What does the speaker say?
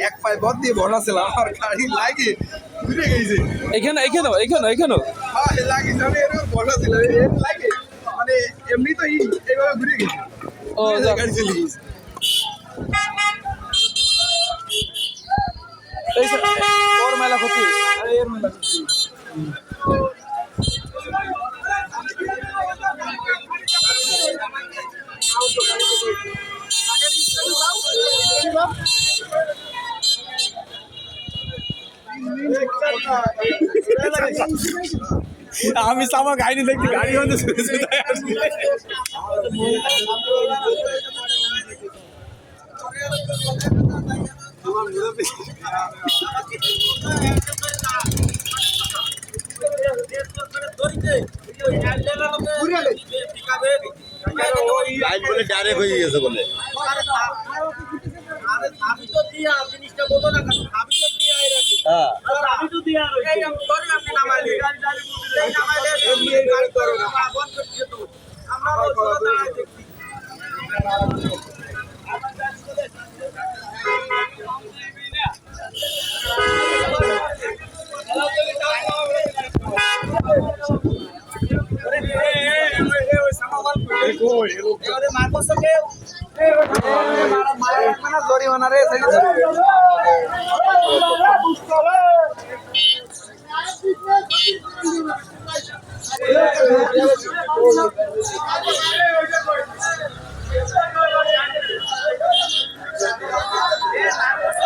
এক পায়ে বদ দিয়ে ভরা ছিল আমার গাড়ি লাগে ঘুরে গেছে এখানেও হ্যাঁ লাগে জানে এরকম ভরা ছিল লাগে মানে এমনি তো এইভাবে ঘুরে গেছে ও গাড়ি চলে গেছে ওর মেলা ক্ষতি এর মেলা ক্ষতি আমি আমার গাড়ি দেখতে গাড়ি হতে ডাইরেক্ট হয়ে গেছে বলে জরিমানা রে